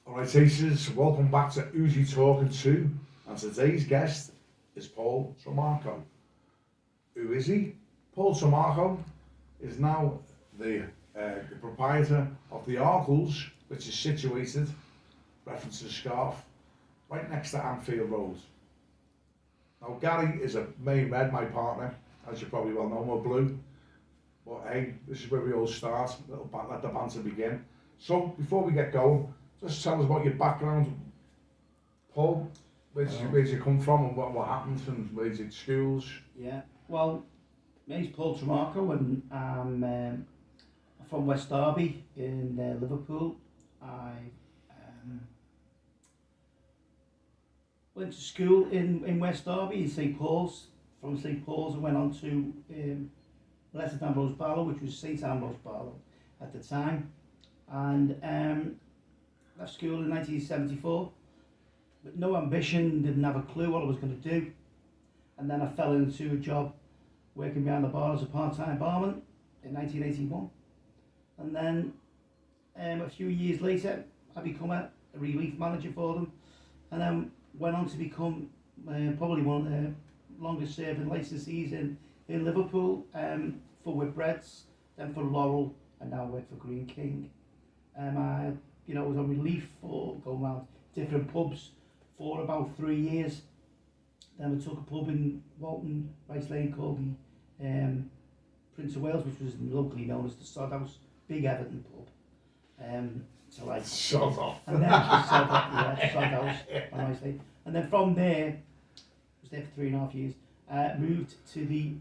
Alright, Aces, welcome back to Who's He Talking To? And today's guest is Paul Tremarco. Who is he? Paul Tremarco is now the proprietor of the Arkles, which is situated, reference to the scarf, right next to Anfield Road. Now Gary is a main red, my partner, as you probably well know, we're blue. But hey, this is where we all start, let the banter begin. So before we get going, just tell us about your background, Paul. Where did you come from and what happened and where did you schools? Yeah, well, my name's Paul Tremarco and I'm from West Derby in Liverpool. I went to school in West Derby in St Paul's. From St Paul's I went on to Blessed Ambrose Barlow, which was St Ambrose Barlow at the time, and left school in 1974 with no ambition, didn't have a clue what I was going to do, and then I fell into a job working behind the bar as a part-time barman in 1981, and then a few years later I become a relief manager for them, and then went on to become probably one of the longest serving licensees in Liverpool, for Whitbreads, then for Laurel, and now I work for Green King. I was on relief for going around different pubs for about 3 years. Then I took a pub in Walton, Rice Lane, called the Prince of Wales, which was locally known as the Sod House, big Everton pub. Sod off. And then Sod House on Rice Lane. And then from there, I was there for 3.5 years. Moved to the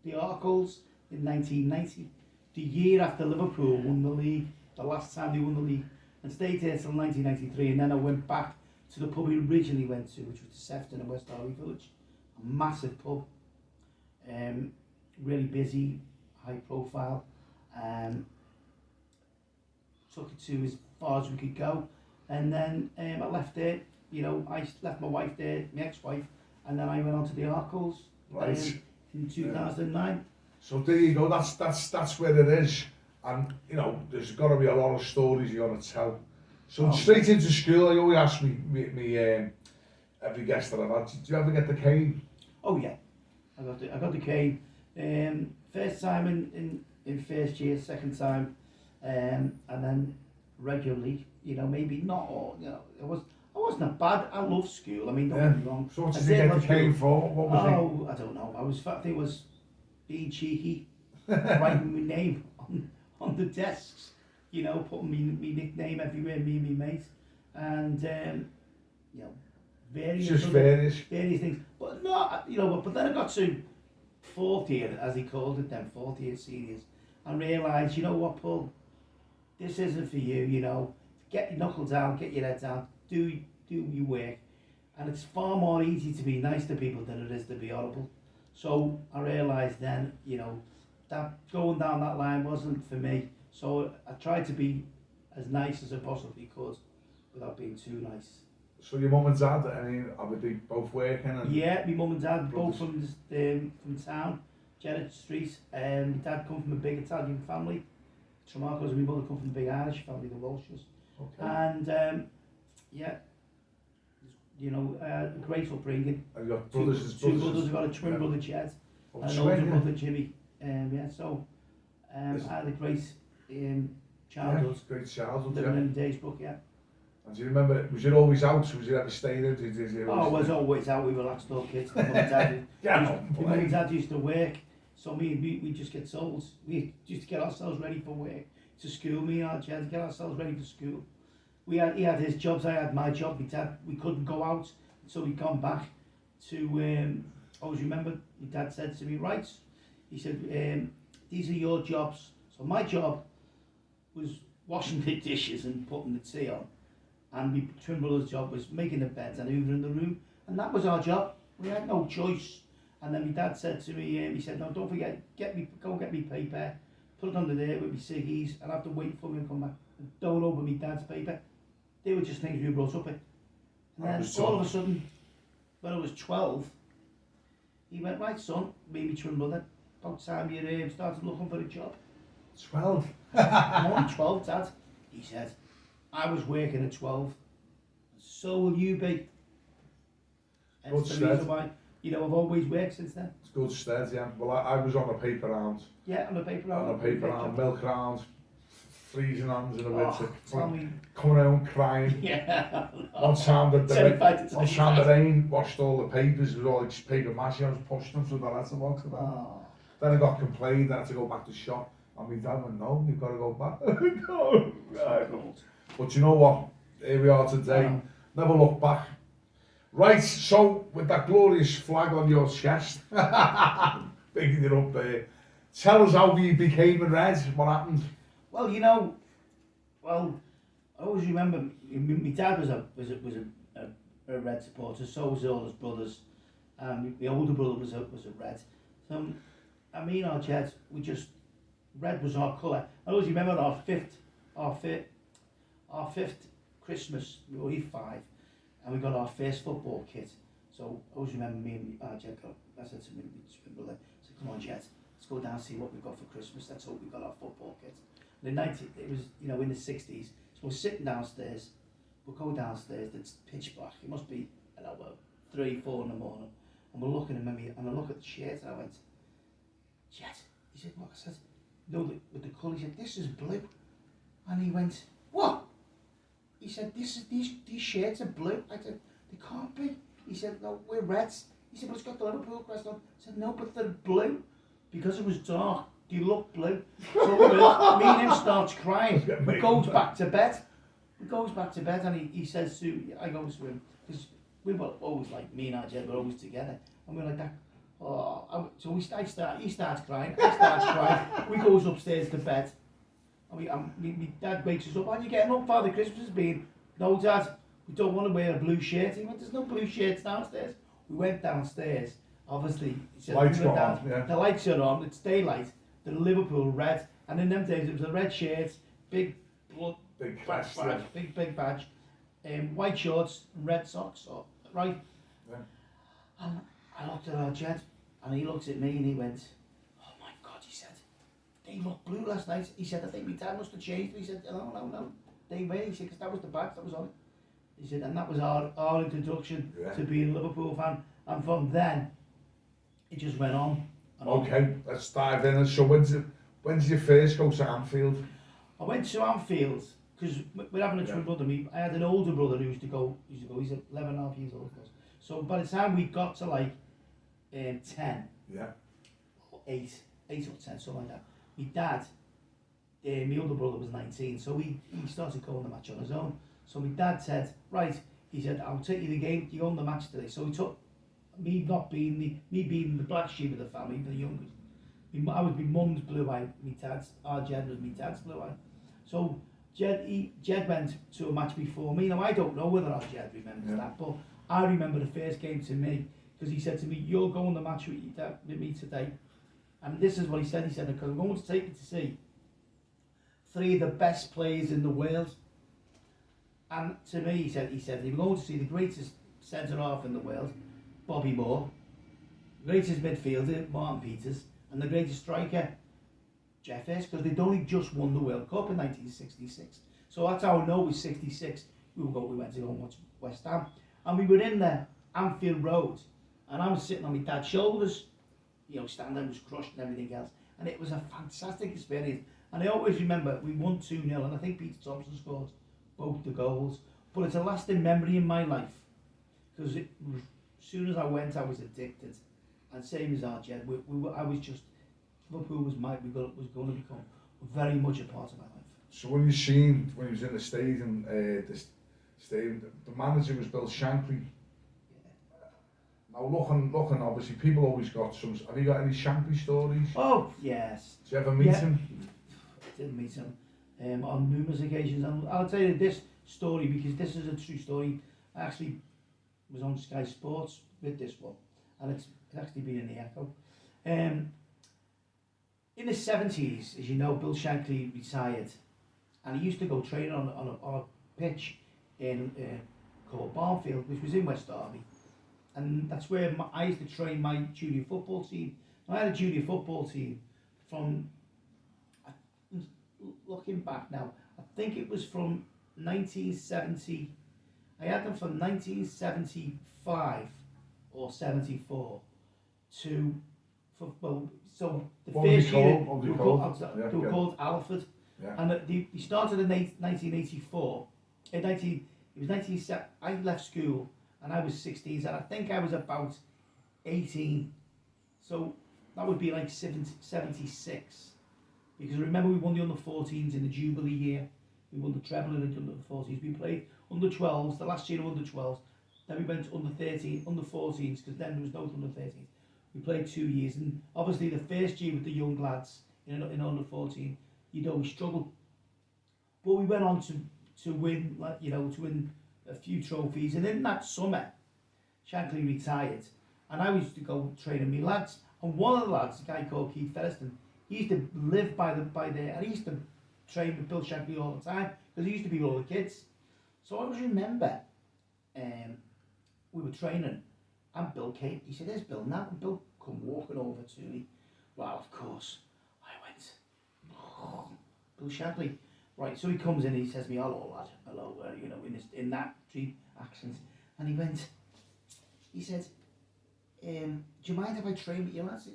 Arkles in 1990, the year after Liverpool won the league, the last time they won the league, and stayed there till 1993. And then I went back to the pub we originally went to, which was the Sefton in West Derby Village, a massive pub, really busy, high profile. Took it to as far as we could go, and then I left there. I left my wife there, my ex-wife, and then I went on to the Arkles in 2009. So there you go. That's where it is, and there's got to be a lot of stories you're gonna tell. So straight into school, I always ask me every guest that I've had, did you ever get the cane? Oh yeah, I got the cane. First time in first year, second time, and then regularly. Maybe not all. I wasn't a bad. I loved school. I mean, don't get me wrong. So what did you get the cane for? What was it? I don't know. I think it was being cheeky, writing my name on the desks. Putting me nickname everywhere, me and my mate, and various things. But no, but then I got to fourth year, as he called it then, fourth year seniors, and realised, you know what, Paul, this isn't for you. Get your knuckle down, get your head down, do your work, and it's far more easy to be nice to people than it is to be horrible. So I realised then, that going down that line wasn't for me. So I tried to be as nice as I possibly could without being too nice. So your mum and dad, were they both working? Yeah, my mum and dad both from town, Gerrard Street. My dad come from a big Italian family. Tremarco's, and my mother come from a big Irish family, the Walshes. Okay. And great upbringing. And you got brothers? Two brothers. I've got a twin brother, Chet, and an older brother, Jimmy. I had a great childhood. Great childhood, living in Daysbrook, yeah. And do you remember, was you always out? Was you ever staying in? I was always out. We were latched door kids. My mum and dad used to work, so we just get told. We used to get ourselves ready for work, to school. Me and our dad to get ourselves ready for school. He had his jobs, I had my job. We couldn't go out until we'd gone back to, I always remember, my dad said to me, right, he said, these are your jobs. So my job was washing the dishes and putting the tea on. And my twin brother's job was making the beds and hoovering the room. And that was our job. We had no choice. And then my dad said to me, he said, no, don't forget, go get me paper, put it under there with my ciggies, and I have to wait for me to come back. And don't open my dad's paper. They were just things we were brought up with. And then all of a sudden, when I was 12, he went, right son, me and my twin brother, about time you started looking for a job. 12? I'm only 12, Dad, he said. I was working at 12, so will you be. And Good it's the stead. reason why, I've always worked since then. It's good stead, yeah. Well, I was on a paper round. Yeah, on a paper round. On a paper round, milk round, freezing hands in the winter. Tell me. Coming home crying. Yeah. One time the Terrified. rain washed all the papers, it was all like paper mache, I was pushing them through the letterbox. Then I got complained, I had to go back to shop. And my dad went, no, you've got to go back. No. But you know what? Here we are today. Never look back. Right, so with that glorious flag on your chest, picking it up there, tell us how you became a Red, what happened? Well, I always remember my dad was a Red supporter, so was all his brothers. My older brother was a Red. So, me and our Jed, Red was our colour. I always remember our fifth Christmas, we were only 5, and we got our first football kit. So I always remember me and our Jed I said to my twin brother, I said, come on Jed, let's go down and see what we've got for Christmas. Let's hope we got our football kit. And it was, in the 60s. So we're sitting downstairs, we'll go downstairs, it's pitch black. It must be, 3, 4 in the morning. And we're looking at me, and I look at the shirt, and I went, Jed, he said, what? I said, no, with the colour, he said, this is blue. And he went, what? He said, these shirts are blue. I said, they can't be. He said, no, we're Reds. He said, but it's got the Liverpool crest on. I said, no, but they're blue. Because it was dark, they look blue. So me and him starts crying. He goes back to bed. And he says I go to him, because we were always like, me and our Jed were always together. And we're like that. So he starts crying, I start crying. We goes upstairs to bed. And my dad wakes us up. Are you getting up? Father Christmas has been. No, Dad, we don't want to wear a blue shirt. He went, there's no blue shirts downstairs. We went downstairs. Obviously, he said, lights are on, yeah. The lights are on. It's daylight. The Liverpool Red. And in them days, it was a red shirt, big badge, big badge, white shorts, and red socks. Right? Yeah. And I looked at our Jed, and he looked at me, and he went, oh my God, he said, they looked blue last night. He said, I think my dad must have changed. He said, no. They were. He said, because that was the badge that was on it. He said, and that was our introduction to being a Liverpool fan. And from then, it just went on. Okay, let's dive in. So when did you first go to Anfield? I went to Anfield because we're having a twin brother. I had an older brother who used to go. He's 11 and a half years old. So by the time we got to 10, or 8 or 10, something like that, my dad, my older brother was 19, so he started going the match on his own. So my dad said, right, he said, I'll take you the game, you go on the match today. So he took me being the black sheep of the family, the youngest. I was my mum's blue eye, our Jed was my dad's blue eye. So Jed went to a match before me. Now I don't know whether our Jed remembers that, but I remember the first game to me, because he said to me, you'll go on the match with me today. And this is what he said, because I'm going to take you to see 3 of the best players in the world. And to me, he said, you're going to see the greatest centre-half in the world, Bobby Moore, the greatest midfielder, Martin Peters, and the greatest striker, Jeff Hurst, because they'd only just won the World Cup in 1966. So that's how I know with 66, we went to go and watch West Ham. And we were in the Anfield Road, and I was sitting on my dad's shoulders, standing was crushed and everything else. And it was a fantastic experience. And I always remember we won 2-0, and I think Peter Thompson scored both the goals. But it's a lasting memory in my life, because as soon as I went, I was addicted. And same as our Jed, I was just, Liverpool was going to become very much a part of my life. So when he was in the stadium, the manager was Bill Shankly. Now looking, obviously people always got some. Have you got any Shankly stories? Oh yes. Did you ever meet him? I did meet him on numerous occasions, and I'll tell you this story because this is a true story. I actually was on Sky Sports with this one, and it's actually been in the Echo. In the 70s, as you know, Bill Shankly retired, and he used to go training on a pitch in called Barnfield, which was in West Derby, and that's where I used to train my junior football team. I had a junior football team from, looking back now, I think it was from 1970 I had them from 1975 or 74 to, so the What were first they year called? What were they they were called? they were called Ollerhead, Yeah. and they started in 1984. In 19, it was 1970. I left school and I was 16, and I think I was about 18. So that would be like 76. Because remember we won the under 14s in the Jubilee year. We won the treble in the under 14s. We played under 12s, the last year of under 12s. Then we went to under 13, under 14s, because then there was no under 13s. We played 2 years, and obviously the first year with the young lads in under 14, you'd always struggle. But we went on to win, to win a few trophies, and in that summer, Shankly retired, and I used to go training me lads. And one of the lads, a guy called Keith Featherstone, he used to live by there, and he used to train with Bill Shankly all the time because he used to be with all the kids. So I always remember, we were training, and Bill came. He said, "There's Bill now." And Bill come walking over to me. Well, of course, I went, "Oh, Bill Shankly." Right, so he comes in and he says to me, "Hello, lad, hello," in that deep accent, and he said, "Do you mind if I train with you lads?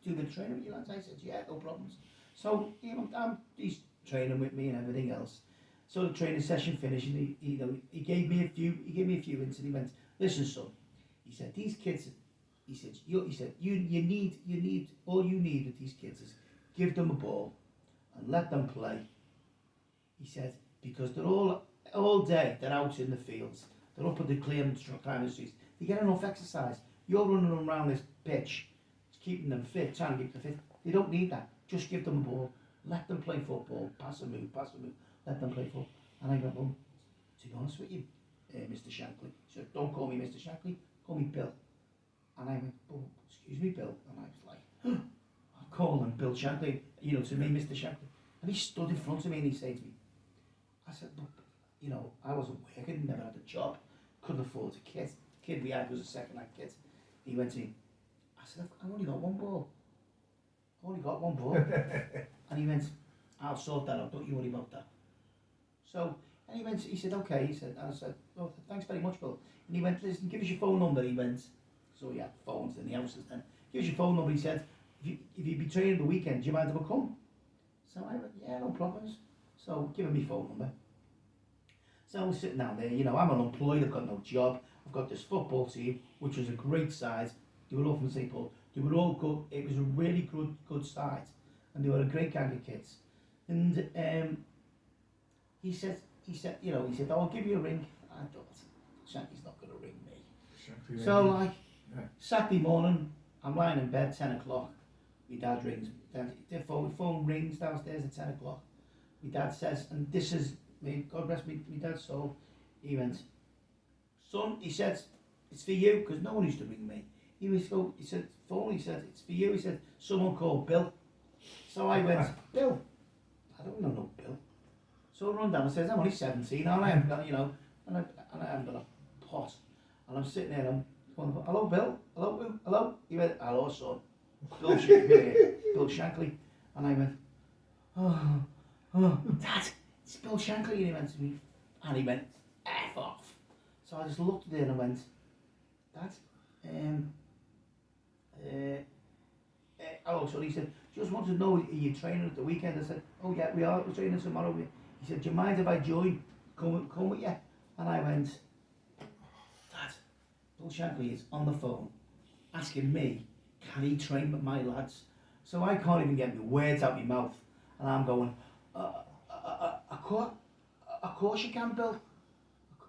Do a bit of training with you lads?" I said, "Yeah, no problems." So he's training with me and everything else. So the training session finished, and he gave me a few hints, and he went, "Listen, son," he said, "these kids," he said, you need all you need with these kids is give them a ball and let them play." He said, "Because they're all day, they're out in the fields, they're up at the climbing streets, they get enough exercise. You're running them around this pitch, keeping them fit, trying to keep them fit. They don't need that. Just give them a ball, let them play football, pass and move, let them play football." And I went, "Well, to be honest with you, Mr. Shankly," he said, "don't call me Mr. Shankly, call me Bill." And I went, "Oh, excuse me, Bill." And I was like, I'm calling him Bill Shankly, to me, Mr. Shankly. And he stood in front of me and he said to me, I said, "Look, I wasn't working, never had a job, couldn't afford a kit. The kid we had was a second-hand kit." He went to me, I said, "I've only got one ball. I've only got one ball." And he went, "I'll sort that out, don't you worry about that." So, and he said, "Okay," he said, and I said, "Oh, thanks very much, Bill." And he went, "Listen, give us your phone number." He went, so he had phones in the houses then. "Give us your phone number," he said, if you'd be training the weekend, do you mind if I come?" So I went, "Yeah, no problems." So, give him my phone number. So I was sitting down there, I'm unemployed, I've got no job, I've got this football team, which was a great side. They were all from St. Paul. They were all good. It was a really good side, and they were a great gang of kids. And he said, "Oh, I'll give you a ring." I thought, Shankly's not going to ring me. So Saturday morning, I'm lying in bed, 10 o'clock. My dad rings. The phone rings downstairs at 10 o'clock. My dad says, and this is, God rest my dad's soul, he went, "Son," he said, "it's for you," because no one used to ring me. He said, "Phone," he said, "it's for you." He said, "Someone called Bill." So I went, "Bill? I don't know no Bill." So I run down and says, "I'm only 17, and I haven't got, and I haven't got a pot." And I'm sitting there, and I'm going, "Hello, Bill? Hello, hello?" He went, "Hello, son. Bill Shankly." And I went, "Oh, Dad, it's Bill Shankly." And he went, "F off." So I just looked at it and I went, "Dad, hello." So he said, "Just wanted to know, are you training at the weekend?" I said, "Oh yeah, we are. We're training tomorrow." He said, "Do you mind if I join? Come with you?" And I went, "Dad, Bill Shankly is on the phone asking me, can he train with my lads?" So I can't even get my words out my mouth, and I'm going, of course you can, Bill.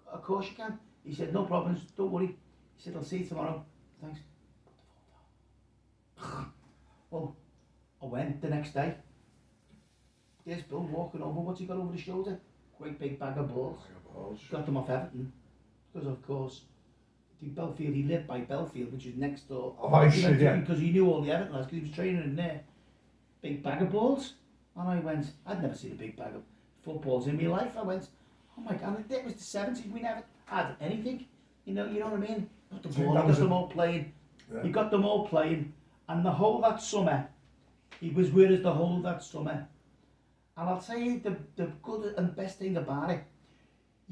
Of course you can." He said, "No problems, don't worry." He said, "I'll see you tomorrow. Thanks." Well, I went the next day. There's Bill walking over. What's he got over his shoulder? Great big bag of balls. Got them off Everton. Because, of course, he lived by Belfield, which is next door. Oh, I see, yeah. Because he knew all the Everton lads, because he was training in there. Big bag of balls. And I went, I'd never seen a big bag of footballs in my life. I went, oh my God, it was the 70s. We never had anything. You know what I mean? Got the ball, you got them all playing. Yeah. You got them all playing. And the whole that summer, he was with us the whole that summer. And I'll tell you the good and best thing about it.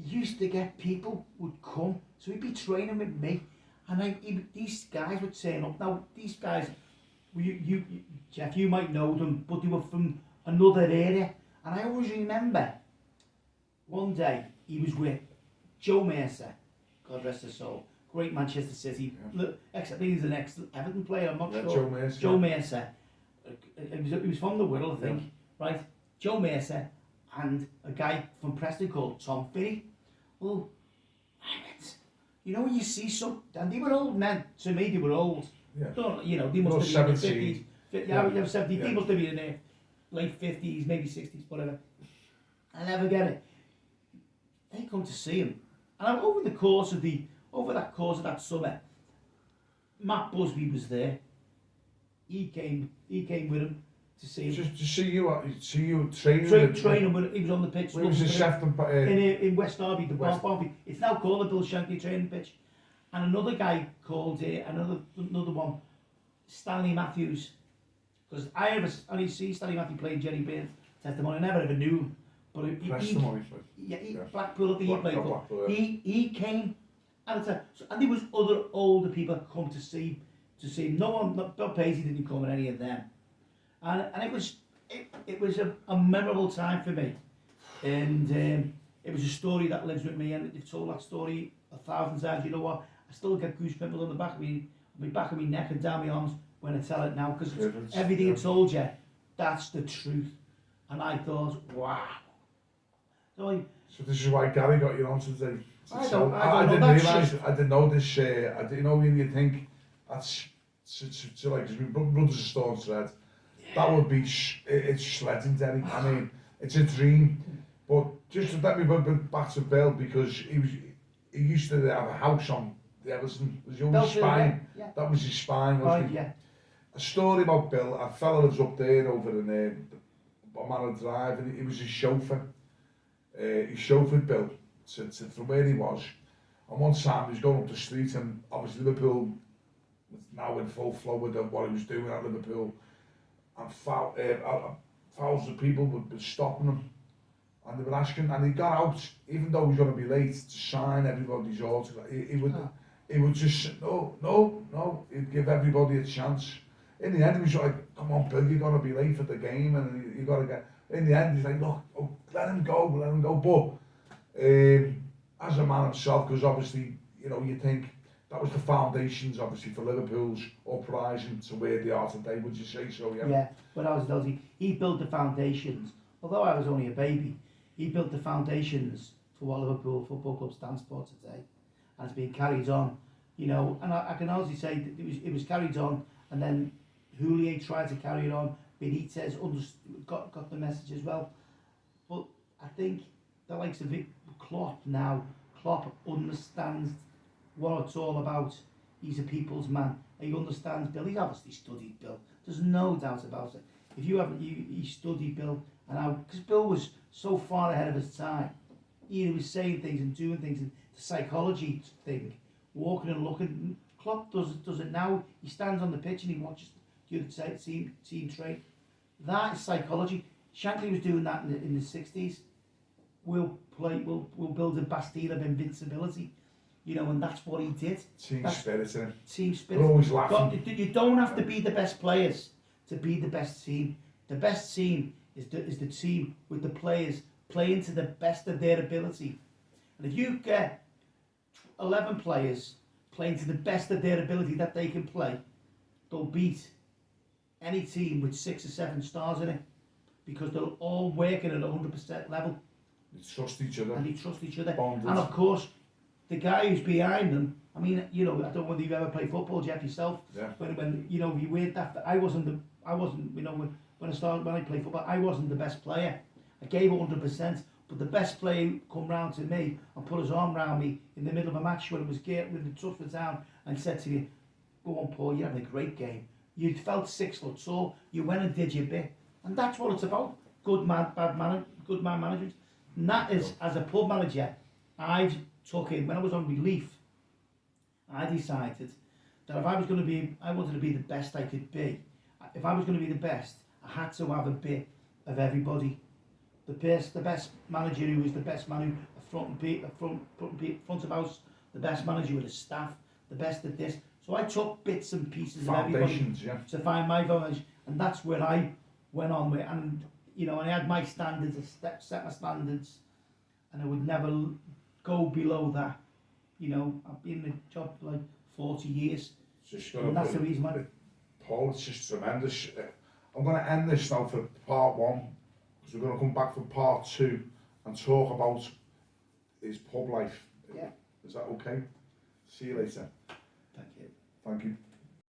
he used to get people would come, so he'd be training with me, and these guys would turn up. Now these guys, Jeff, you might know them, but they were from another area, and I always remember one day he was with Joe Mercer, God rest his soul, great Manchester City. Look, except he's an ex-Everton player. I'm not sure. Joe Mercer. Joe Mercer. He was from the Wirral, I think, right? Joe Mercer and a guy from Preston called Tom Finney. Well, I went, you know, when you see some, and they were old men. To me, they were old. Yeah. They must have been in their 50s. Yeah. 70. Yeah. They must have been in their late 50s, maybe 60s, whatever. I'll never get it. They come to see him, and over that course of that summer, Matt Busby was there. He came with him to see him. Just to see you training. Training when he was on the pitch. He was a chef in West Derby, the Barnby. It's now called the Bill Shankly training pitch. And another guy called another one, Stanley Matthews, because I only see Stanley Matthews playing Jerry Beard's testimony. I never ever knew him, but Blackpool, he played for. He came, and there was other older people that come to see him. No one, Bob Paisley didn't come, and any of them, and it was a memorable time for me, and it was a story that lives with me, and they've told that story 1,000 times. You know what? I still get goose pimples on the back of me neck and down my arms when I tell it now, because everything I told you, that's the truth. And I thought, wow. So this is why Gary got you on today. I didn't realise. I didn't know this. I didn't know when you think that's like brothers are Storm Thread. That would be it's legendary. I mean, it's a dream. But just let me go back to Bill, because he used to have a house on the Everton. It was the only spine. Yeah. That was his spine, wasn't it? Yeah. A story about Bill. A fella lives up there over in Manor Drive, and he was his chauffeur. He chauffeured Bill from where he was. And one time he was going up the street, and obviously Liverpool was now in full flow with what he was doing at Liverpool. And thousands of people were stopping him. And they were asking, and he got out, even though he was going to be late, to sign everybody's autograph. He would just, no, he'd give everybody a chance. In the end, he was like, come on, Bill, you're going to be late for the game, and you got to get... In the end, he's like, look, let him go. But as a man himself, because obviously, you think that was the foundations, obviously, for Liverpool's uprising to where they are today, would you say so? Yeah, when I was Dodgy, he built the foundations. Although I was only a baby, he built the foundations for what Liverpool Football Club stands for today. And it's been carried on, and I can honestly say that it was carried on, and then Houllier tried to carry it on. Benitez got the message as well. But I think the likes of Klopp now, Klopp understands what it's all about. He's a people's man. He understands Bill. He's obviously studied Bill. There's no doubt about it. If you haven't, he studied Bill, and because Bill was so far ahead of his time. He was saying things and doing things, and the psychology thing, walking and looking. Klopp does it now. He stands on the pitch and he watches the other team train. That is psychology. Shankly was doing that in the 60s. We'll build a Bastille of invincibility, and that's what he did. Team spirit. Team spirit. We're always laughing. You don't have to be the best players to be the best team. The best team is the team with the players playing to the best of their ability. And if you get 11 players playing to the best of their ability that they can play, they'll beat any team with 6 or 7 stars in it, because they're all working at 100% level. They trust each other. Bonded. And of course, the guy who's behind them, I mean, I don't know whether you've ever played football, Jeff, yourself. Yeah. When you weren't that. I wasn't, when I played football, I wasn't the best player. I gave 100%, but the best player come round to me and put his arm round me in the middle of a match when it was when the touch was down, and said to me, "Go on, Paul, you're having a great game. You felt 6 foot tall. You went and did your bit." And that's what it's about. Good man management. And that is, as a pub manager, I took it, when I was on relief, I decided that if I was going to be, I wanted to be the best I could be. If I was going to be the best, I had to have a bit of everybody. The best manager who was the best man, who front of house, the best manager with his staff, the best at this. So I took bits and pieces of everybody Foundations, yeah. to find my foundation, and that's where I went on with. And you know, and I had my standards, I set my standards, and I would never go below that. You know, I've been in the job for like 40 years, and that's the reason why. Paul, it's just tremendous. I'm going to end this now for part 1, because we're going to come back for part 2 and talk about his pub life. Yeah. Is that okay? See you later. Thank you. Thank you.